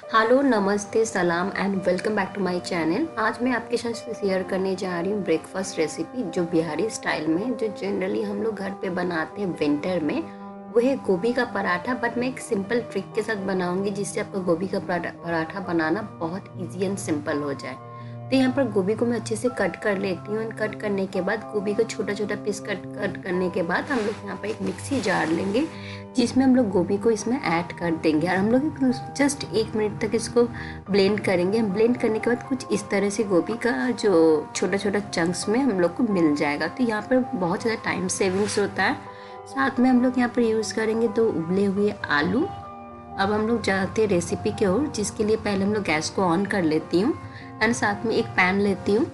Hello, नमस्ते, सलाम and welcome back to my channel. आज मैं आपके साथ शेयर करने जा रही हूँ ब्रेकफास्ट रेसिपी जो बिहारी स्टाइल में जो जनरली हम लोग घर पे बनाते हैं विंटर में। वो है गोभी का पराठा, बट मैं एक सिंपल ट्रिक के साथ बनाऊंगी जिससे आपका गोभी का पराठा बनाना बहुत इजी एंड सिंपल हो जाए। तो यहाँ पर गोभी को मैं अच्छे से कट कर लेती हूँ। कट करने के बाद गोभी को छोटा छोटा पीस कट करने के बाद हम लोग यहाँ पर एक मिक्सी जार लेंगे जिसमें हम लोग गोभी को इसमें ऐड कर देंगे और हम लोग जस्ट 1 मिनट तक इसको ब्लेंड करेंगे। ब्लेंड करने के बाद कुछ इस तरह से गोभी का जो छोटा छोटा चंक्स में हम लोग को मिल जाएगा। तो यहाँ पर बहुत ज़्यादा टाइम सेविंग्स होता है। साथ में हम लोग यहाँ पर यूज़ करेंगे 2 उबले हुए आलू। अब हम लोग जाते हैं रेसिपी की ओर, जिसके लिए पहले हम लोग गैस को ऑन कर लेती हूँ एंड साथ में एक पैन लेती हूँ।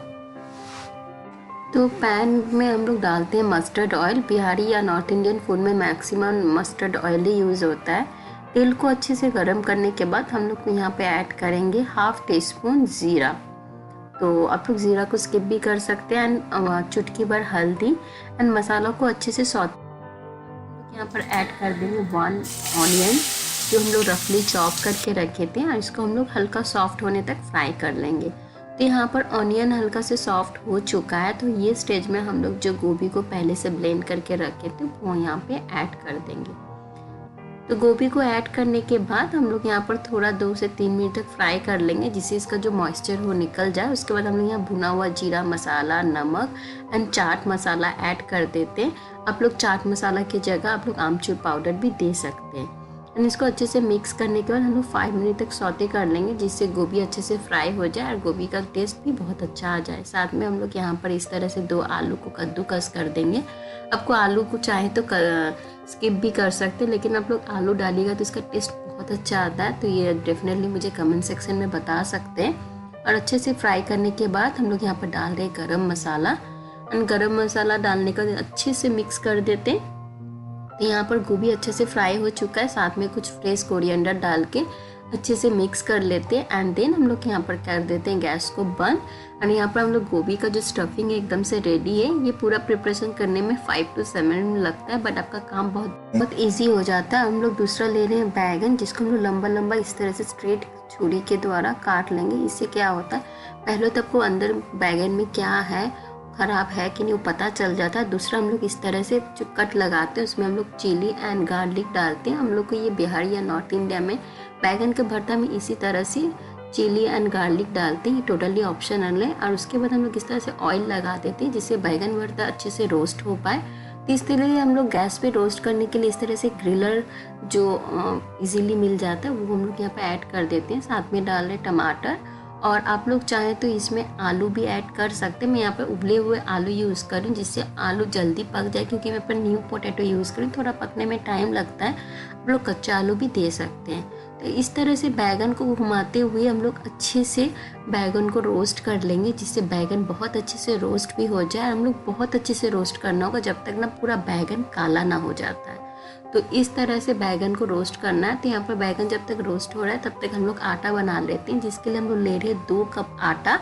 तो पैन में हम लोग डालते हैं मस्टर्ड ऑयल। बिहारी या नॉर्थ इंडियन फूड में मैक्सिमम मस्टर्ड ऑयल ही यूज़ होता है। तेल को अच्छे से गर्म करने के बाद हम लोग यहाँ पे ऐड करेंगे 1/2 टीस्पून ज़ीरा। तो आप लोग ज़ीरा को स्किप भी कर सकते हैं एंड चुटकी भर हल्दी एंड मसाला को अच्छे से यहाँ पर ऐड कर देंगे 1 ऑनियन जो हम लोग रफली चॉप करके रखे थे और इसको हम लोग हल्का सॉफ्ट होने तक फ्राई कर लेंगे। तो यहाँ पर ऑनियन हल्का से सॉफ्ट हो चुका है। तो ये स्टेज में हम लोग जो गोभी को पहले से ब्लेंड करके रखे थे वो यहाँ पे ऐड कर देंगे। तो गोभी को ऐड करने के बाद हम लोग यहाँ पर थोड़ा 2 से 3 मिनट तक फ्राई कर लेंगे जिससे इसका जो मॉइस्चर हो निकल जाए। उसके बाद हम लोग यहाँ भुना हुआ जीरा मसाला, नमक एंड चाट मसाला ऐड कर देते हैं। आप लोग चाट मसाला की जगह आप लोग आमचूर पाउडर भी दे सकते हैं। एंड इसको अच्छे से मिक्स करने के बाद हम लोग 5 मिनट तक सौते कर लेंगे जिससे गोभी अच्छे से फ्राई हो जाए और गोभी का टेस्ट भी बहुत अच्छा आ जाए। साथ में हम लोग यहाँ पर इस तरह से 2 आलू को कद्दूकस कर देंगे। आपको आलू को चाहे तो स्किप भी कर सकते हैं, लेकिन आप लोग आलू डालिएगा तो इसका टेस्ट बहुत अच्छा आता है। तो ये डेफिनेटली मुझे कमेंट सेक्शन में बता सकते हैं। और अच्छे से फ्राई करने के बाद हम लोग यहाँ पर डाल रहे हैं गरम मसाला एंड गरम मसाला डालने के बाद अच्छे से मिक्स कर देते हैं। तो यहाँ पर गोभी अच्छे से फ्राई हो चुका है। साथ में कुछ फ्रेश कोरिएंडर डाल के अच्छे से मिक्स कर लेते हैं एंड देन हम लोग यहाँ पर कर देते हैं गैस को बंद। और यहाँ पर हम लोग गोभी का जो स्टफिंग है एकदम से रेडी है। ये पूरा प्रिपरेशन करने में 5 to 7 मिनट लगता है, बट आपका काम बहुत ईजी हो जाता है। हम लोग दूसरा ले रहे हैं बैगन, जिसको हम लोग लंबा लंबा इस तरह से स्ट्रेट छुरी के द्वारा काट लेंगे। इससे क्या होता है, पहले तो आपको अंदर बैगन में क्या है, ख़राब है कि नहीं, वो पता चल जाता है। दूसरा हम लोग इस तरह से जो कट लगाते हैं उसमें हम लोग चिली एंड गार्लिक डालते हैं। हम लोग को ये बिहारी या नॉर्थ इंडिया में बैगन के भरता में इसी तरह से चिली एंड गार्लिक डालते हैं। ये टोटली ऑप्शनल है। और उसके बाद हम लोग इस तरह से ऑयल लगा देते हैं जिससे बैगन भरता अच्छे से रोस्ट हो पाए। तो इस तरह से हम लोग गैस पे रोस्ट करने के लिए इस तरह से ग्रिलर जो इजीली मिल जाता है वो हम लोग यहाँ पे ऐड कर देते हैं। साथ में डाल रहे टमाटर, और आप लोग चाहें तो इसमें आलू भी ऐड कर सकते हैं। मैं यहाँ पर उबले हुए आलू यूज़ करूँ जिससे आलू जल्दी पक जाए, क्योंकि मैं पर न्यू पोटैटो यूज़ करूँ, थोड़ा पकने में टाइम लगता है। आप लोग कच्चा आलू भी दे सकते हैं। तो इस तरह से बैगन को घुमाते हुए हम लोग अच्छे से बैगन को रोस्ट कर लेंगे जिससे बैगन बहुत अच्छे से रोस्ट भी हो जाए। हम लोग बहुत अच्छे से रोस्ट करना होगा जब तक ना पूरा बैगन काला ना हो जाता है। तो इस तरह से बैगन को रोस्ट करना है। तो यहाँ पर बैगन जब तक रोस्ट हो रहा है तब तक हम लोग आटा बना लेते हैं, जिसके लिए हम लोग ले रहे हैं 2 कप आटा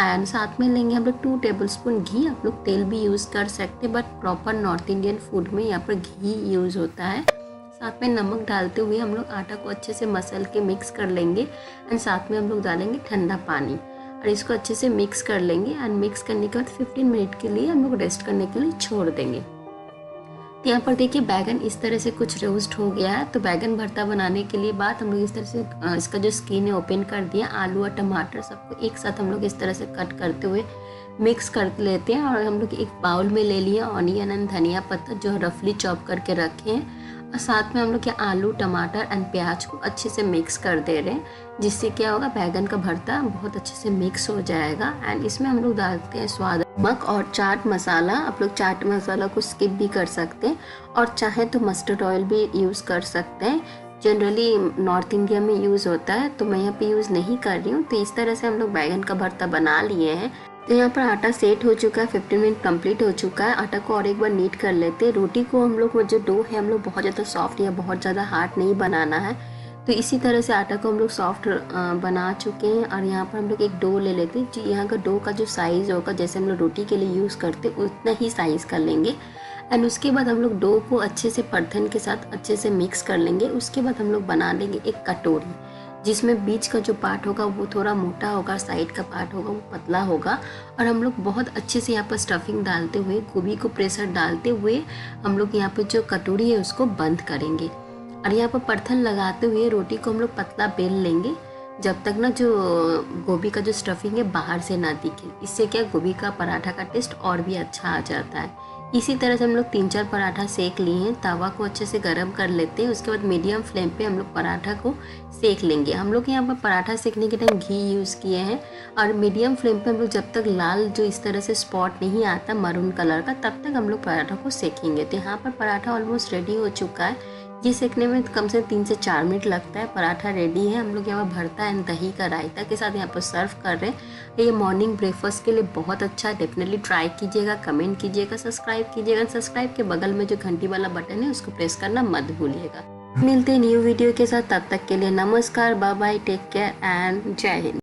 एंड साथ में लेंगे हम लोग 2 टेबलस्पून घी। आप लोग तेल भी यूज़ कर सकते हैं, but proper north Indian food में यहाँ पर घी यूज़ होता है। साथ में नमक डालते हुए हम लोग आटा को अच्छे से मसल के मिक्स कर लेंगे एंड साथ में हम लोग डालेंगे ठंडा पानी और इसको अच्छे से मिक्स कर लेंगे। एंड मिक्स करने के बाद 15 मिनट के लिए हम लोग रेस्ट करने के लिए छोड़ देंगे। तो यहाँ पर देखिए बैगन इस तरह से कुछ रोस्ट हो गया है। तो बैगन भरता बनाने के लिए बाद हम लोग इस तरह से इसका जो स्किन है ओपन कर दिया। आलू और टमाटर सबको एक साथ हम लोग इस तरह से कट करते हुए मिक्स कर लेते हैं। और हम लोग एक बाउल में ले लिया ऑनियन एंड धनिया पत्ता जो रफली चॉप करके रखे हैं। और साथ में हम लोग आलू, टमाटर एंड प्याज को अच्छे से मिक्स कर दे रहे हैं, जिससे क्या होगा बैगन का भरता बहुत अच्छे से मिक्स हो जाएगा। एंड इसमें हम लोग डालते हैं स्वाद नमक और चाट मसाला। आप लोग चाट मसाला को स्किप भी कर सकते हैं और चाहे तो मस्टर्ड ऑयल भी यूज़ कर सकते हैं। जनरली नॉर्थ इंडिया में यूज़ होता है, तो मैं यहाँ पे यूज़ नहीं कर रही हूँ। तो इस तरह से हम लोग बैगन का भरता बना लिए हैं। तो यहाँ पर आटा सेट हो चुका है, 15 मिनट कंप्लीट हो चुका है। आटा को और एक बार नीट कर लेते हैं। रोटी को हम लोग जो डो है हम लोग बहुत ज़्यादा सॉफ्ट या बहुत ज़्यादा हार्ड नहीं बनाना है। तो इसी तरह से आटा को हम लोग सॉफ्ट बना चुके हैं। और यहाँ पर हम लोग एक डो ले लेते हैं। जी यहाँ का डो का जो साइज़ होगा जैसे हम लोग रोटी के लिए यूज़ करते उतना ही साइज़ कर लेंगे। एंड उसके बाद हम लोग डो को अच्छे से परथन के साथ अच्छे से मिक्स कर लेंगे। उसके बाद हम लोग बना लेंगे एक कटोरी जिसमें बीच का जो पार्ट होगा वो थोड़ा मोटा होगा, साइड का पार्ट होगा वो पतला होगा। और हम लोग बहुत अच्छे से यहाँ पर स्टफिंग डालते हुए, गोभी को प्रेशर डालते हुए हम लोग यहाँ पर जो कटोरी है उसको बंद करेंगे। और यहाँ पर परथन लगाते हुए रोटी को हम लोग पतला बेल लेंगे, जब तक ना जो गोभी का जो स्टफिंग है बाहर से ना दिखे। इससे क्या गोभी का पराठा का टेस्ट और भी अच्छा आ जाता है। इसी तरह से हम लोग 3-4 पराठा सेक लिए हैं। तवा को अच्छे से गर्म कर लेते हैं। उसके बाद मीडियम फ्लेम पे हम लोग पराठा को सेक लेंगे। हम लोग यहाँ पर पराठा सेकने के टाइम घी यूज़ किए हैं। और मीडियम फ्लेम पे हम लोग जब तक लाल जो इस तरह से स्पॉट नहीं आता मरून कलर का, तब तक हम लोग पराठा को सेकेंगे। तो यहाँ पर पराठा ऑलमोस्ट रेडी हो चुका है। ये सेकने में कम से 3 से 4 मिनट लगता है। पराठा रेडी है। हम लोग यहाँ पर भरता एंड दही का रायता के साथ यहाँ पर सर्व कर रहे हैं। ये मॉर्निंग ब्रेकफास्ट के लिए बहुत अच्छा है। डेफिनेटली ट्राई कीजिएगा, कमेंट कीजिएगा, सब्सक्राइब कीजिएगा। सब्सक्राइब के बगल में जो घंटी वाला बटन है उसको प्रेस करना मत भूलिएगा। मिलते हैं न्यू वीडियो के साथ, तब तक के लिए नमस्कार, bye bye, take care and जय हिंद।